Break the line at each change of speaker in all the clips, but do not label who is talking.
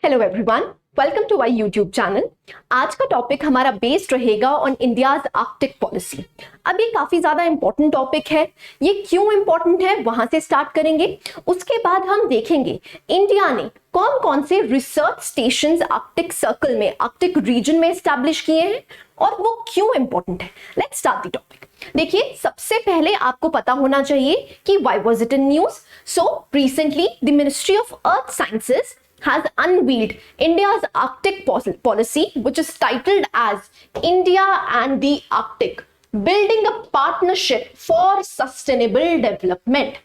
Hello everyone, welcome to my YouTube channel. आज का topic हमारा बेस्ड रहेगा ऑन इंडियाज आर्कटिक पॉलिसी। अब ये काफी ज्यादा इंपॉर्टेंट टॉपिक है। ये क्यों इंपॉर्टेंट है वहां से स्टार्ट करेंगे। उसके बाद हम देखेंगे इंडिया ने कौन कौन से रिसर्च स्टेशंस आर्कटिक सर्कल में, आर्कटिक रीजन में एस्टैब्लिश किए हैं और वो क्यों इंपॉर्टेंट है। Let's start the topic. देखिए, सबसे पहले आपको पता होना चाहिए कि why was it in news. So recently the ministry of earth sciences has unveiled India's Arctic policy, which is titled as India and the Arctic, building a partnership for sustainable development.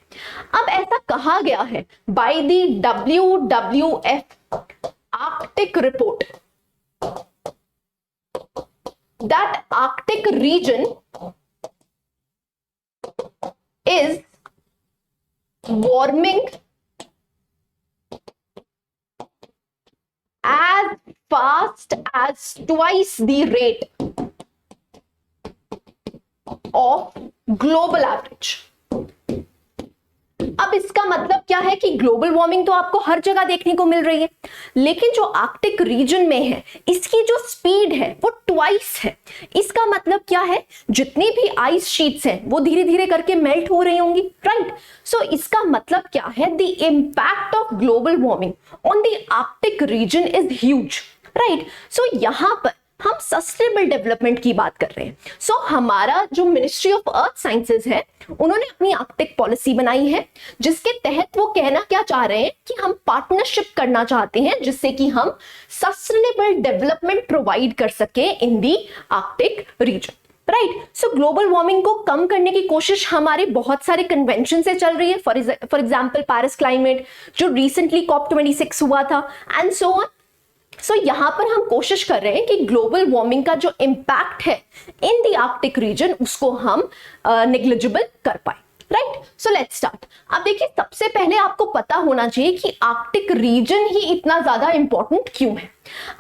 अब ऐसा कहा गया है by the WWF Arctic report that Arctic region is warming as fast as twice the rate of global average. अब इसका मतलब क्या है कि ग्लोबल वार्मिंग तो आपको हर जगह देखने को मिल रही है, लेकिन जो आर्कटिक रीजन में है इसकी जो स्पीड है वो ट्वाइस है। इसका मतलब क्या है, जितनी भी आइस शीट्स हैं वो धीरे धीरे करके मेल्ट हो रही होंगी, राइट। सो इसका मतलब क्या है, the impact of global warming on the Arctic region is huge, right. So यहां पर हम सस्टेनेबल डेवलपमेंट की बात कर रहे हैं। सो हमारा जो मिनिस्ट्री ऑफ अर्थ साइंसेज है उन्होंने अपनी आर्कटिक पॉलिसी बनाई है, जिसके तहत वो कहना क्या चाह रहे हैं कि हम पार्टनरशिप करना चाहते हैं जिससे कि हम सस्टेनेबल डेवलपमेंट प्रोवाइड कर सके in the Arctic region, right. So global warming को कम करने की कोशिश हमारे बहुत सारे कन्वेंशन से चल रही है। फॉर एग्जाम्पल पेरिस क्लाइमेट जो रिसेंटली COP26 हुआ था एंड सो ऑन। सो यहां पर हम कोशिश कर रहे हैं कि ग्लोबल वार्मिंग का जो इंपैक्ट है इन द आर्कटिक रीजन उसको हम नेग्लिजिबल कर पाए, राइट। So let's start. अब देखिए, सबसे पहले आपको पता होना चाहिए कि आर्कटिक रीजन ही इतना ज्यादा इंपॉर्टेंट क्यों है।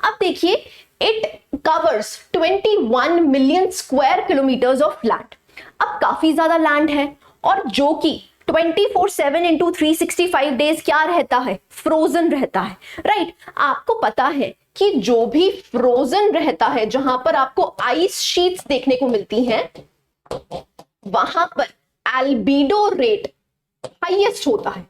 अब देखिए, it covers 21 million square kilometres of land. अब काफी ज्यादा लैंड है और जो कि 24/7 इंटू 365 डेज क्या रहता है, फ्रोजन रहता है, राइट। आपको पता है कि जो भी फ्रोजन रहता है, जहां पर आपको आइस शीट्स देखने को मिलती हैं, वहां पर एल्बिडो रेट हाईएस्ट होता है।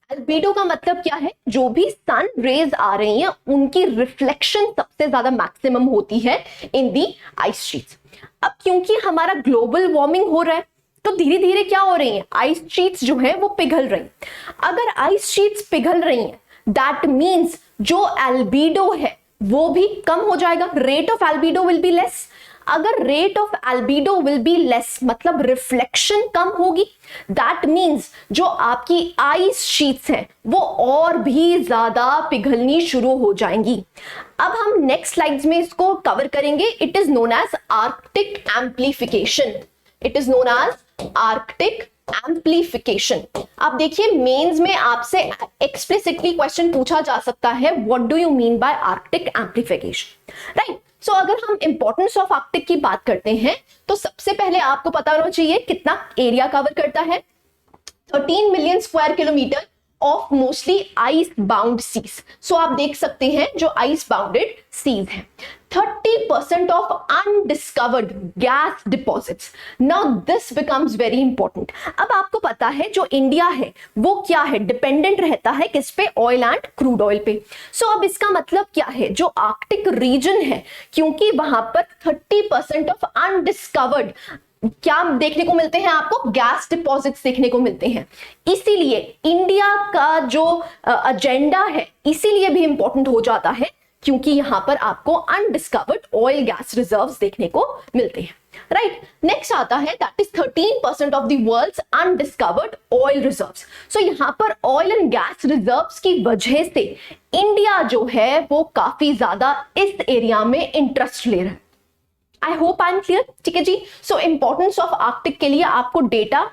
एल्बिडो का मतलब क्या है, जो भी सन रेज आ रही हैं उनकी रिफ्लेक्शन सबसे ज्यादा मैक्सिमम होती है इन दी आइस शीट्स। अब क्योंकि हमारा ग्लोबल वार्मिंग हो रहा है तो धीरे धीरे क्या हो रही है, आइस शीट्स जो है वो पिघल रही हैं। अगर आइस शीट्स पिघल रही हैं दैट मींस जो एल्बिडो है वो भी कम हो जाएगा, rate of albedo will be less. अगर rate of albedo will be less मतलब रिफ्लेक्शन कम होगी, दैट मींस जो आपकी आइस शीट्स हैं वो और भी ज्यादा पिघलनी शुरू हो जाएंगी। अब हम नेक्स्ट स्लाइड्स में इसको कवर करेंगे। It is known as Arctic amplification. It is known as Arctic amplification. अब देखिए, मेंस में आपसे एक्सप्लिसिटली क्वेश्चन पूछा जा सकता है, what do you mean by Arctic amplification, right. So अगर हम इंपॉर्टेंस ऑफ आर्कटिक की बात करते हैं तो सबसे पहले आपको पता होना चाहिए कितना एरिया कवर करता है। 13 million square kilometre of mostly ice bound seas. So आप देख सकते हैं जो आइस बाउंडेड सीज है। 30% of undiscovered gas deposits. Now this becomes very important. अब आपको पता है जो इंडिया है वो क्या है, डिपेंडेंट रहता है किस पे, ऑयल एंड क्रूड ऑयल पे। सो अब इसका मतलब क्या है, जो आर्कटिक रीजन है क्योंकि वहां पर 30% ऑफ अनडिस्कवर्ड क्या देखने को मिलते हैं, आपको गैस डिपॉजिट्स देखने को मिलते हैं। इसीलिए इंडिया का जो एजेंडा है इसीलिए भी इंपॉर्टेंट हो जाता है क्योंकि यहां पर आपको अनडिस्कवर्ड ऑयल गैस रिजर्व्स देखने को मिलते हैं, राइट। नेक्स्ट आता है that is 13% of the world's undiscovered oil reserves. So यहां पर ऑयल एंड गैस रिजर्व्स की वजह से इंडिया जो है वो काफी ज्यादा इस एरिया में इंटरेस्ट ले रहा है। I hope I am clear, ठीक है जी। सो इंपॉर्टेंस ऑफ आर्कटिक के लिए आपको डेटा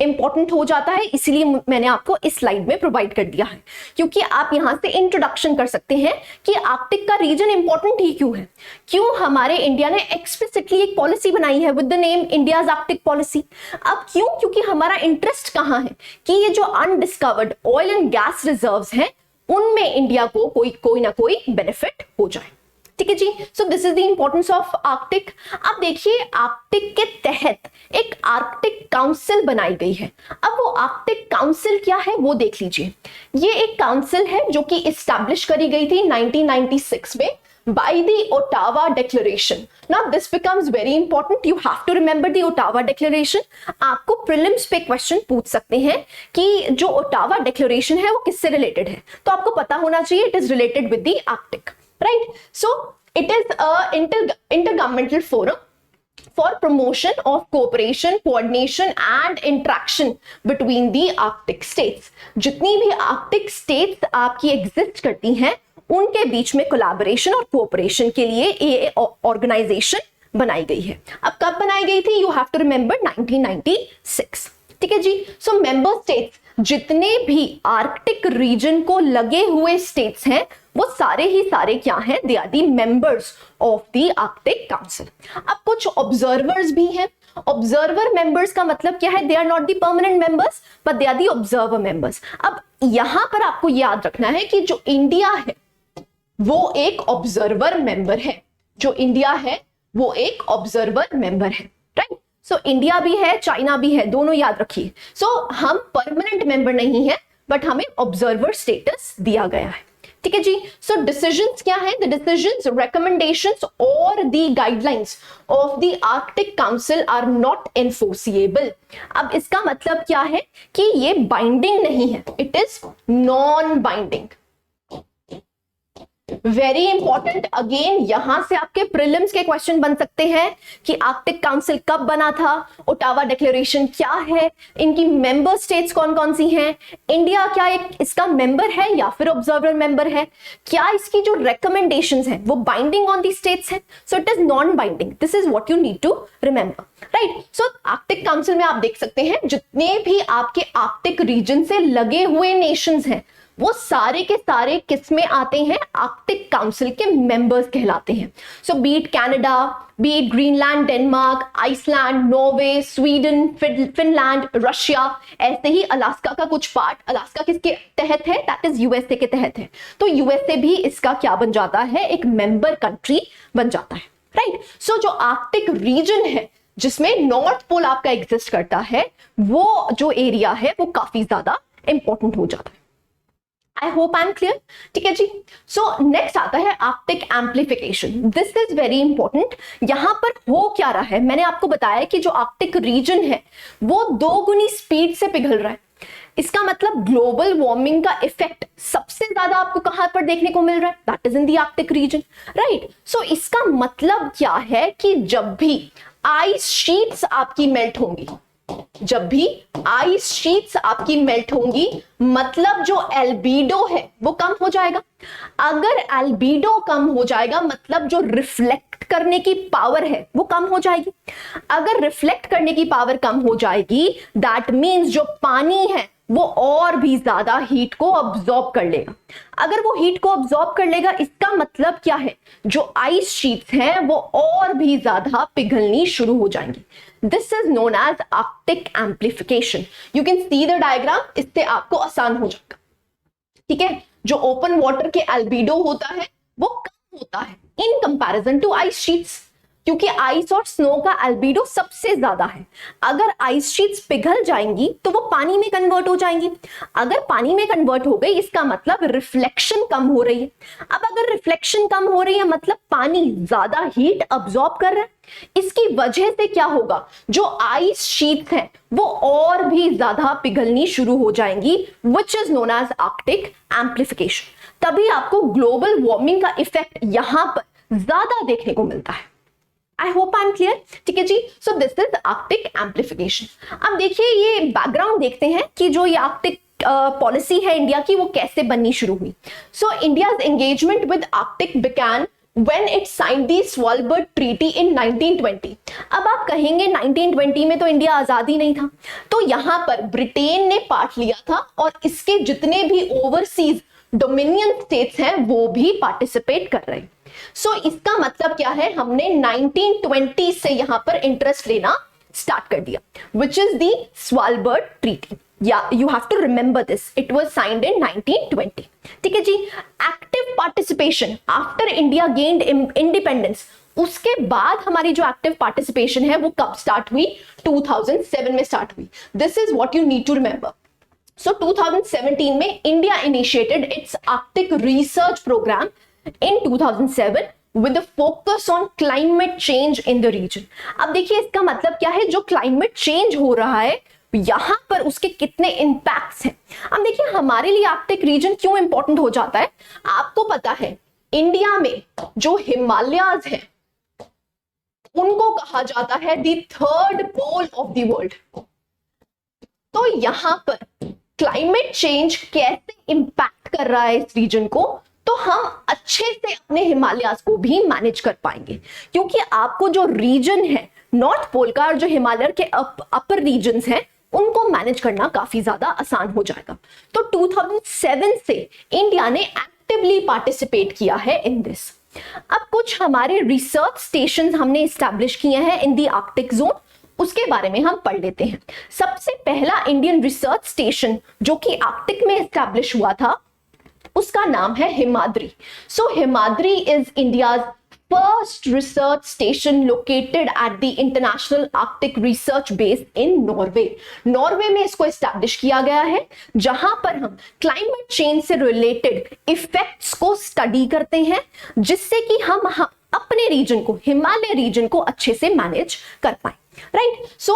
इंपॉर्टेंट हो जाता है, इसीलिए मैंने आपको इस स्लाइड में प्रोवाइड कर दिया है, क्योंकि आप यहां से इंट्रोडक्शन कर सकते हैं कि आर्कटिक का रीजन इंपॉर्टेंट ही क्यों है, क्यों हमारे इंडिया ने एक्सप्लिसिटली एक पॉलिसी बनाई है with the name India's Arctic policy. अब क्यों, क्योंकि हमारा इंटरेस्ट कहां है कि ये जो undiscovered oil and gas reserves हैं उनमें इंडिया को कोई ना कोई बेनिफिट हो जाए। ठीक है जी, so this is the importance of Arctic. अब देखिए आर्कटिक के तहत एक आर्कटिक काउंसिल बनाई गई है। अब वो आर्कटिक काउंसिल क्या है वो देख लीजिए। ये एक काउंसिल है जो कि इस्टेब्लिश करी गई थी 1996 में by the Ottawa Declaration. Now this becomes very important. You have to remember the Ottawa Declaration. आपको प्रीलिम्स पे क्वेश्चन पूछ सकते हैं कि जो ओटावा डिक्लेरेशन है वो किससे रिलेटेड है, तो आपको पता होना चाहिए it is related with the Arctic, right. So it is a intergovernmental forum for promotion of cooperation, coordination and interaction between the Arctic states. जितनी भी आर्कटिक स्टेट्स आपकी एग्जिस्ट करती हैं उनके बीच में कोलैबोरेशन और कोऑपरेशन के लिए ये ऑर्गेनाइजेशन बनाई गई है। अब कब बनाई गई थी, यू हैव टू रिमेंबर 1996। ठीक है जी, सो मेंबर स्टेट्स जितने भी आर्कटिक रीजन को लगे हुए स्टेट्स हैं वो सारे ही सारे क्या हैं, they are the members of the Arctic Council. अब कुछ ऑब्जर्वर्स भी हैं। ऑब्जर्वर मेंबर्स का मतलब क्या है, they are not the permanent members but they are the observer members. अब यहां पर आपको याद रखना है कि जो इंडिया है वो एक ऑब्जर्वर मेंबर है, जो इंडिया है वो एक ऑब्जर्वर मेंबर है, राइट। सो इंडिया भी है, चाइना भी है, दोनों याद रखिए। सो हम परमानेंट मेंबर नहीं है बट हमें ऑब्जर्वर स्टेटस दिया गया है। ठीक है जी, सो डिसीजंस क्या है, द डिसीजंस, रिकमेंडेशंस और the guidelines of the Arctic Council are not enforceable. अब इसका मतलब क्या है कि ये बाइंडिंग नहीं है, it is non binding. Very important, again यहां से आपके प्रीलिम्स के क्वेश्चन बन सकते हैं कि आर्कटिक काउंसिल कब बना था, ओटावा डिक्लेरेशन क्या है, इनकी मेंबर स्टेट्स कौन कौन सी हैं, इंडिया क्या एक इसका मेंबर है या फिर ऑब्जर्वर मेंबर है, क्या इसकी जो रिकमेंडेशंस हैं वो बाइंडिंग ऑन दी स्टेट्स हैं, so it is non binding. This is what you need to remember, right. So Arctic Council में आप देख सकते हैं जितने भी आपके आर्कटिक रीजन से लगे हुए नेशंस हैं वो सारे के सारे किस में आते हैं, आर्कटिक काउंसिल के मेंबर्स कहलाते हैं। So be it Canada, be it Greenland, Denmark, Iceland, Norway, Sweden, Finland, Russia, ऐसे ही अलास्का का कुछ पार्ट, अलास्का किसके तहत है, दैट इज यूएसए के तहत है, तो यूएसए भी इसका क्या बन जाता है, एक मेंबर कंट्री बन जाता है, राइट। सो जो आर्कटिक रीजन है जिसमें नॉर्थ पोल आपका एग्जिस्ट करता है वो जो एरिया है वो काफी ज्यादा इंपॉर्टेंट हो जाता है। I hope I am clear. ठीक है जी, सो नेक्स्ट आता है Arctic amplification. This is very important. यहां पर हो क्या रहा है, मैंने आपको बताया कि जो आर्कटिक रीजन है वो 2 गुनी स्पीड से पिघल रहा है। इसका मतलब ग्लोबल वार्मिंग का इफेक्ट सबसे ज्यादा आपको कहां पर देखने को मिल रहा है, that is in the Arctic region, right. So इसका मतलब क्या है कि जब भी आइस शीट्स आपकी मेल्ट होंगी, जब भी आइस शीट्स आपकी मेल्ट होंगी मतलब जो एल्बिडो है वो कम हो जाएगा। अगर एल्बिडो कम हो जाएगा मतलब जो रिफ्लेक्ट करने की पावर है वो कम हो जाएगी। अगर रिफ्लेक्ट करने की पावर कम हो जाएगी दैट मींस जो पानी है वो और भी ज्यादा हीट को अब्सॉर्ब कर लेगा। अगर वो हीट को अब्सॉर्ब कर लेगा इसका मतलब क्या है, जो आइस शीट्स हैं वो और भी ज्यादा पिघलनी शुरू हो जाएंगी। This is known as Arctic amplification. You can see the diagram, इससे आपको आसान हो जाएगा। ठीक है, जो ओपन वाटर के एल्बिडो होता है वो कम होता है in comparison to ice sheets, क्योंकि आइस और स्नो का एल्बिडो सबसे ज्यादा है। अगर आइस शीट्स पिघल जाएंगी तो वो पानी में कन्वर्ट हो जाएंगी। अगर पानी में कन्वर्ट हो गई इसका मतलब रिफ्लेक्शन कम हो रही है। अब अगर रिफ्लेक्शन कम हो रही है मतलब पानी ज्यादा हीट अब्सॉर्ब कर रहा है। इसकी वजह से क्या होगा, जो आइस शीट्स हैं वो और भी ज्यादा पिघलनी शुरू हो जाएंगी, which is known as Arctic amplification. तभी आपको ग्लोबल वार्मिंग का इफेक्ट यहां पर ज्यादा देखने को मिलता है। I hope I am clear. ठीक है जी, so this is Arctic amplification. अब देखिए ये बैकग्राउंड देखते हैं कि जो ये आर्कटिक पॉलिसी है इंडिया की वो कैसे बननी शुरू हुई। सो India's engagement with Arctic began when it signed the Svalbard Treaty in 1920। अब आप कहेंगे 1920 में तो इंडिया आजादी नहीं था, तो यहां पर ब्रिटेन ने पार्ट लिया था और इसके जितने भी ओवरसीज डोमिनियन स्टेट्स हैं वो भी पार्टिसिपेट कर रहे हैं। सो इसका मतलब क्या है, हमने 1920 से यहां पर इंटरेस्ट लेना स्टार्ट कर दिया, which is the Svalbard treaty. या you have to remember this, it was signed in 1920। ठीक है जी। Active participation after India gained independence, उसके बाद हमारी जो एक्टिव पार्टिसिपेशन है वो कब स्टार्ट हुई? 2007 में स्टार्ट हुई। This is what you need to remember. So 2017 में India initiated its Arctic research programme in 2007 with a focus on climate change in the region। अब देखिए इसका मतलब क्या है, जो क्लाइमेट चेंज हो रहा है यहां पर उसके कितने इंपैक्ट्स हैं। अब देखिए हमारे लिए आर्कटिक रीजन क्यों इंपॉर्टेंट हो जाता है, आपको पता है इंडिया में जो हिमालयाज हैं उनको कहा जाता है the third pole of the world. तो यहां पर क्लाइमेट चेंज कैसे इंपैक्ट कर रहा है इस रीजन को, तो हम अच्छे से अपने हिमालयाज को भी मैनेज कर पाएंगे, क्योंकि आपको जो रीजन है नॉर्थ पोल का और जो हिमालय के अपर रीजन्स हैं उनको मैनेज करना काफी ज्यादा आसान हो जाएगा। तो 2007 से इंडिया ने एक्टिवली पार्टिसिपेट किया है इन दिस। अब कुछ हमारे रिसर्च स्टेशन हमने इस्टेब्लिश किए हैं इन दी आर्कटिक जोन, उसके बारे में हम पढ़ लेते हैं। सबसे पहला इंडियन रिसर्च स्टेशन जो कि आर्कटिक में इस्टेब्लिश हुआ था उसका नाम है Himadri. So Himadri is India's first research station located at the international Arctic research base in Norway. Norway में इसको एस्टैब्लिश किया गया है, जहां पर हम क्लाइमेट चेंज से रिलेटेड इफेक्ट्स को स्टडी करते हैं, जिससे कि हम अपने रीजन को, हिमालय रीजन को अच्छे से मैनेज कर पाए। Right, so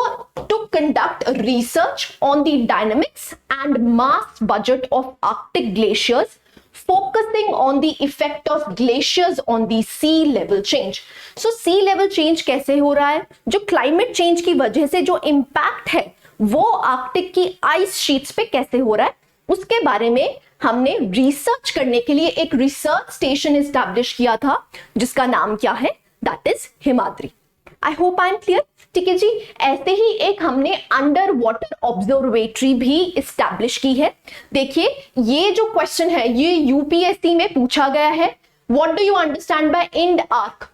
to conduct research on the dynamics and mass budget of Arctic glaciers, focusing on the effect of glaciers on the sea level change. So sea level change कैसे हो रहा है, जो climate change की वजह से जो impact है वो आर्कटिक की आइस शीट्स पे कैसे हो रहा है, उसके बारे में हमने रिसर्च करने के लिए एक रिसर्च स्टेशन इस्टेब्लिश किया था जिसका नाम क्या है, that is Himadri. I hope I am clear. ठीक है जी। ऐसे ही एक हमने अंडर वाटर ऑब्जर्वेटरी भी इस्टेब्लिश की है। देखिए ये जो क्वेश्चन है ये यूपीएससी में पूछा गया है, what do you understand by IndArc.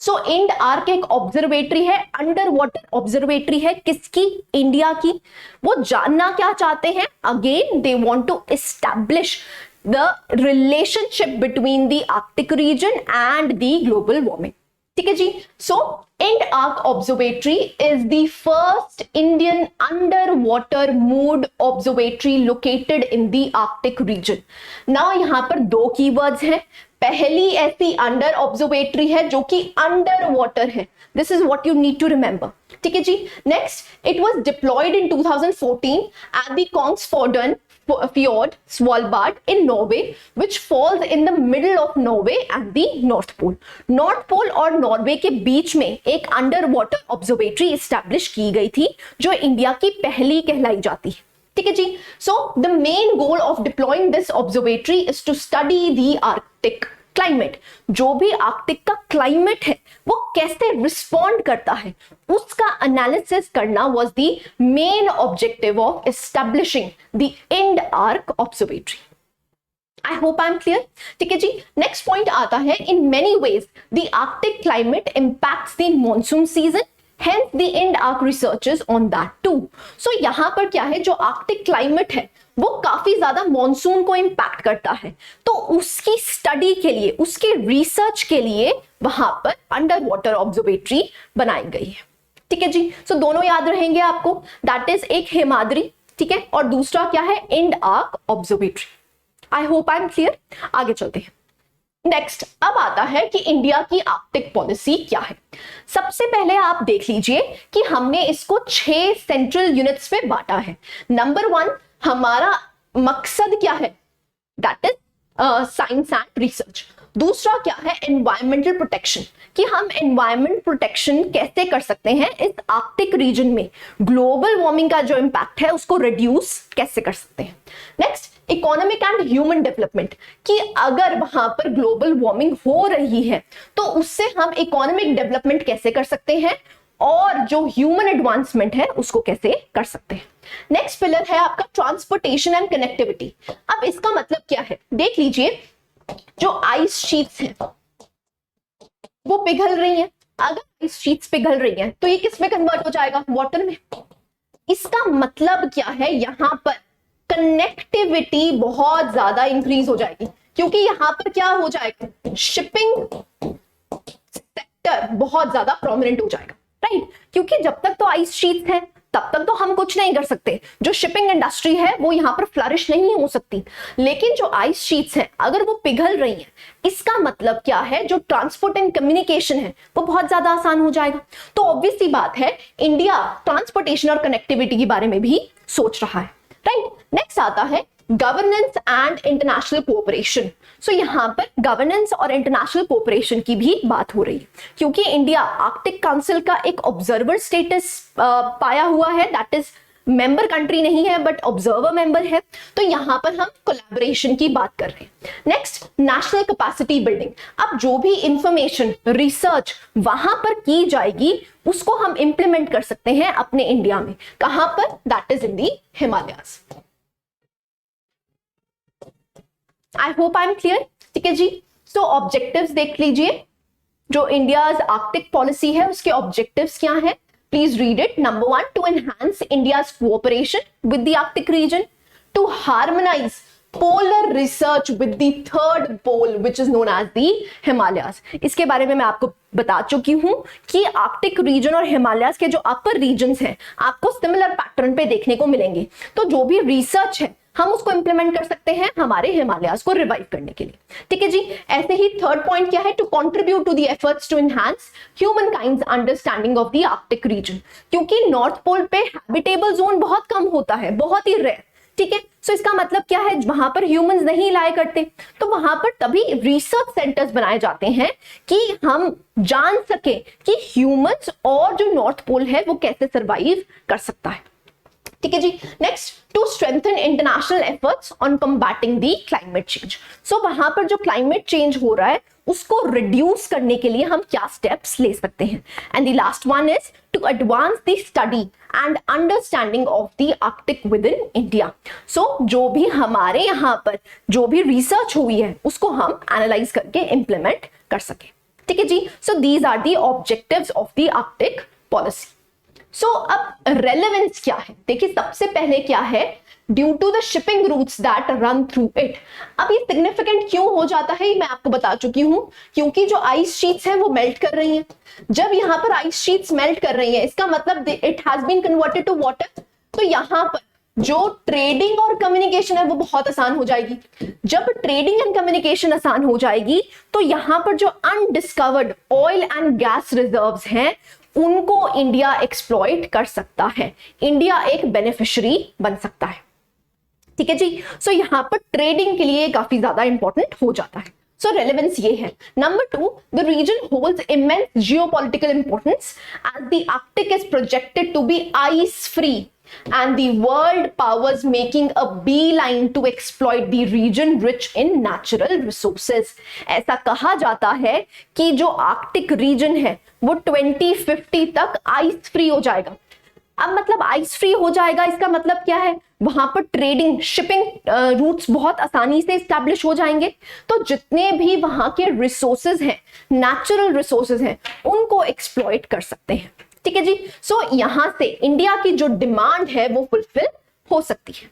So IndArc एक ऑब्जर्वेटरी है, अंडर वाटर ऑब्जर्वेटरी है, किसकी, इंडिया की। वो जानना क्या चाहते हैं, again they want to establish the relationship between the Arctic region and the global warming. ठीक है जी। So end arc observatory is the first Indian underwater moored observatory located in the Arctic region. Now यहां पर दो keywords हैं। पहली ऐसी under observatory है जो कि अंडर वाटर है, this is what you need to remember. ठीक है जी। Next, it was deployed in 2014 at the Kongsfjorden fjord, Svalbard in Norway, which falls in the middle of Norway and the North Pole. North Pole और Norway के बीच में एक under water observatory establish की गई थी जो इंडिया की पहली कहलाई जाती है। ठीक है जी। So the main goal of deploying this observatory is to study the Arctic climate. जो भी आर्कटिक का क्लाइमेट है वो कैसे रिस्पॉन्ड करता है उसका एनालिसिस करना was the main objective of establishing the end arc observatory. I hope I am clear. ठीक है जी। नेक्स्ट पॉइंट आता है, in many ways the Arctic climate impacts the monsoon season, hence the end arc researches on that too। so यहां पर क्या है, जो आर्कटिक क्लाइमेट है वो काफी ज्यादा मॉनसून को इंपैक्ट करता है, तो उसकी स्टडी के लिए, उसके रिसर्च के लिए वहां पर अंडर वाटर ऑब्जर्वेटरी बनाई गई है। ठीक है जी। सो दोनों याद रहेंगे आपको, दैट इज एक हिमाद्री, ठीक है, और दूसरा क्या है, end arc observatory. I hope I am clear. आगे चलते हैं। नेक्स्ट, अब आता है कि इंडिया की आर्कटिक पॉलिसी क्या है। सबसे पहले आप देख लीजिए कि हमने इसको 6 सेंट्रल यूनिट्स में बांटा है। नंबर 1, हमारा मकसद क्या है, that is science and research. दूसरा क्या है, एनवायरमेंटल प्रोटेक्शन, कि हम एनवायरमेंट प्रोटेक्शन कैसे कर सकते हैं इस आर्कटिक रीजन में, ग्लोबल वार्मिंग का जो इंपैक्ट है उसको रिड्यूस कैसे कर सकते हैं। Next, economic and human development, कि अगर वहां पर ग्लोबल वार्मिंग हो रही है तो उससे हम इकोनॉमिक डेवलपमेंट कैसे कर सकते हैं और जो ह्यूमन एडवांसमेंट है उसको कैसे कर सकते हैं। नेक्स्ट पिलर है आपका ट्रांसपोर्टेशन एंड कनेक्टिविटी। अब इसका मतलब क्या है, देख लीजिए, जो आइस शीट्स हैं वो पिघल रही हैं। अगर आइस शीट्स पिघल रही हैं तो ये किस में कन्वर्ट हो जाएगा, वाटर में। इसका मतलब क्या है, यहां पर कनेक्टिविटी बहुत ज्यादा इंक्रीज हो जाएगी, क्योंकि यहां पर क्या हो जाएगा, शिपिंग सेक्टर बहुत ज्यादा प्रोमिनेंट हो जाएगा, राइट। क्योंकि जब तक तो आइस शीट्स है तब तक तो हम कुछ नहीं कर सकते, जो शिपिंग इंडस्ट्री है वो यहां पर फ्लरिश नहीं हो सकती। लेकिन जो आइस शीट्स हैं अगर वो पिघल रही हैं, इसका मतलब क्या है, जो ट्रांसपोर्ट एंड कम्युनिकेशन है वो बहुत ज्यादा आसान हो जाएगा। तो ऑब्वियस सी बात है, इंडिया ट्रांसपोर्टेशन और कनेक्टिविटी के बारे में भी सोच रहा है, राइट। नेक्स्ट आता है गवर्नेंस एंड इंटरनेशनल कोऑपरेशन। सो यहां पर गवर्नेंस और इंटरनेशनल कोऑपरेशन की भी बात हो रही है, क्योंकि इंडिया आर्कटिक काउंसिल का एक ऑब्जर्वर स्टेटस पाया हुआ है, दैट इज मेंबर कंट्री नहीं है बट ऑब्जर्वर मेंबर है। तो यहां पर हम कोलैबोरेशन की बात कर रहे हैं। Next, national capacity building. अब जो भी इंफॉर्मेशन रिसर्च वहां पर की जाएगी उसको हम इंप्लीमेंट कर सकते हैं अपने इंडिया में। कहां पर, that is in the Himalayas. I hope I am clear, ठीक है जी। सो ऑब्जेक्टिव्स देख लीजिए, जो इंडियाज आर्कटिक पॉलिसी है उसके ऑब्जेक्टिव्स क्या है, please read it. Number 1, to enhance India's cooperation with the Arctic region, to harmonize polar research with the third pole which is known as the Himalayas. इसके बारे में मैं आपको बता चुकी हूं कि आर्कटिक रीजन और हिमालयाज के जो अपर रीजन्स हैं आपको सिमिलर पैटर्न पे देखने को मिलेंगे। तो जो भी रिसर्च है हम उसको इंप्लीमेंट कर सकते हैं हमारे हिमालयाज को रिवाइव करने के लिए, ठीक है जी। ऐसे ही थर्ड पॉइंट क्या है, to contribute to the efforts to enhance human kind's understanding of the Arctic region, क्योंकि नॉर्थ पोल पे हैबिटेबल जोन बहुत कम होता है, बहुत ही रेयर, ठीक है। सो इसका मतलब क्या है, वहां पर ह्यूमंस नहीं लाया करते, तो वहां पर तभी रिसर्च सेंटर्स बनाए जाते हैं कि हम जान सके कि ह्यूमंस और जो नॉर्थ पोल है वो कैसे सर्वाइव कर सकता है, ठीक है जी। Next, to strengthen international efforts on combating the climate change. So वहां पर जो क्लाइमेट चेंज हो रहा है उसको रिड्यूस करने के लिए हम क्या स्टेप्स ले सकते हैं। And the last one is to advance the study and understanding of the Arctic within India. So जो भी हमारे यहाँ पर जो भी रिसर्च हुई है उसको हम एनालाइज करके इंप्लीमेंट कर सके, ठीक है जी। So these are the objectives of the Arctic policy. So अब रेलेवेंस क्या है, देखिए सबसे पहले क्या है, due to the shipping routes that run through it. अब ये सिग्निफिकेंट क्यों हो जाता है मैं आपको बता चुकी हूं, क्योंकि जो आइस शीट्स हैं वो मेल्ट कर रही हैं। जब यहां पर आइस शीट्स मेल्ट कर रही हैं इसका मतलब it has been converted to water, तो यहां पर जो ट्रेडिंग और कम्युनिकेशन है वो बहुत आसान हो जाएगी। जब ट्रेडिंग एंड कम्युनिकेशन आसान हो जाएगी तो यहां पर जो undiscovered oil and gas reserves हैं उनको इंडिया एक्सप्लॉइट कर सकता है, इंडिया एक बेनिफिशियरी बन सकता है, ठीक है जी। सो यहां पर ट्रेडिंग के लिए काफी ज्यादा इंपॉर्टेंट हो जाता है। सो रेलेवेंस ये है। Number 2, the region holds immense geopolitical importance as the Arctic is projected to be ice free and the world powers making a beeline to exploit the region rich in natural resources। ऐसा कहा जाता है कि जो Arctic region है वो 2050 तक ice free हो जाएगा। अब मतलब आइस फ्री हो जाएगा इसका मतलब क्या है, वहां पर ट्रेडिंग शिपिंग रूट्स बहुत आसानी से स्टैब्लिश हो जाएंगे, तो जितने भी वहां के रिसोर्सेज हैं, नेचुरल रिसोर्सेज हैं, उनको एक्सप्लॉइट कर सकते हैं, ठीक है जी। सो यहां से इंडिया की जो डिमांड है वो फुलफिल हो सकती है।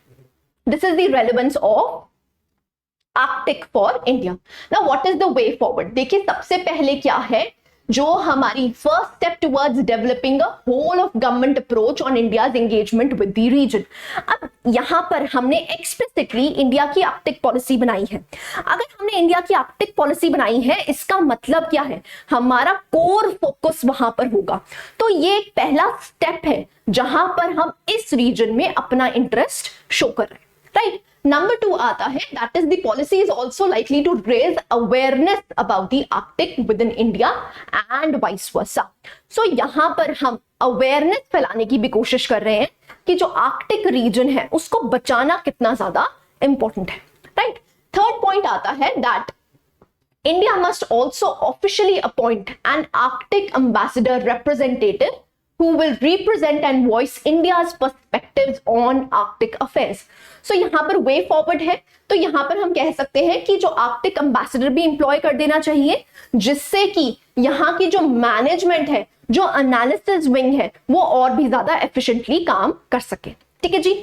This is the relevance of Arctic for India. Now what is the way forward, देखिए सबसे पहले क्या है, जो हमारी first step towards developing a whole of government approach on India's engagement with the region. अब यहां पर हमने एक्सप्लिसिटली इंडिया की आर्कटिक पॉलिसी बनाई है। अगर हमने इंडिया की आर्कटिक पॉलिसी बनाई है इसका मतलब क्या है, हमारा कोर फोकस वहां पर होगा। तो ये एक पहला स्टेप है जहां पर हम इस रीजन में अपना इंटरेस्ट शो कर रहे हैं, राइट। नंबर 2 आता है, that is the policy is also likely to raise awareness about the Arctic within India and vice versa. So यहां पर हम अवेयरनेस फैलाने की भी कोशिश कर रहे हैं कि जो आर्कटिक रीजन है उसको बचाना कितना ज्यादा इंपॉर्टेंट है, राइट। थर्ड पॉइंट आता है that India must also officially appoint an Arctic ambassador representative who will represent and voice India's perspectives on Arctic affairs. So यहाँ पर way forward है, तो यहाँ पर हम कह सकते हैं कि जो आर्कटिक एम्बेसडर भी इंप्लॉय कर देना चाहिए, जिससे कि यहाँ की जो मैनेजमेंट है, जो एनालिसिस विंग है, वो और भी ज्यादा एफिशिएंटली काम कर सके। ठीक है जी।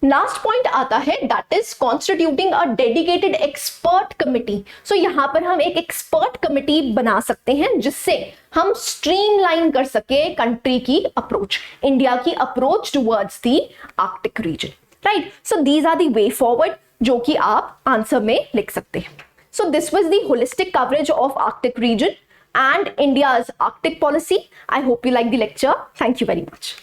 लास्ट पॉइंट आता है that is constituting a dedicated expert committee. So यहां पर हम एक एक्सपर्ट कमिटी बना सकते हैं जिससे हम स्ट्रीमलाइन कर सके कंट्री की अप्रोच, इंडिया की approach towards the Arctic region, right. So these are the way forward जो कि आप आंसर में लिख सकते हैं। So this was the holistic coverage of Arctic region and India's Arctic policy. I hope you like the lecture. Thank you very much.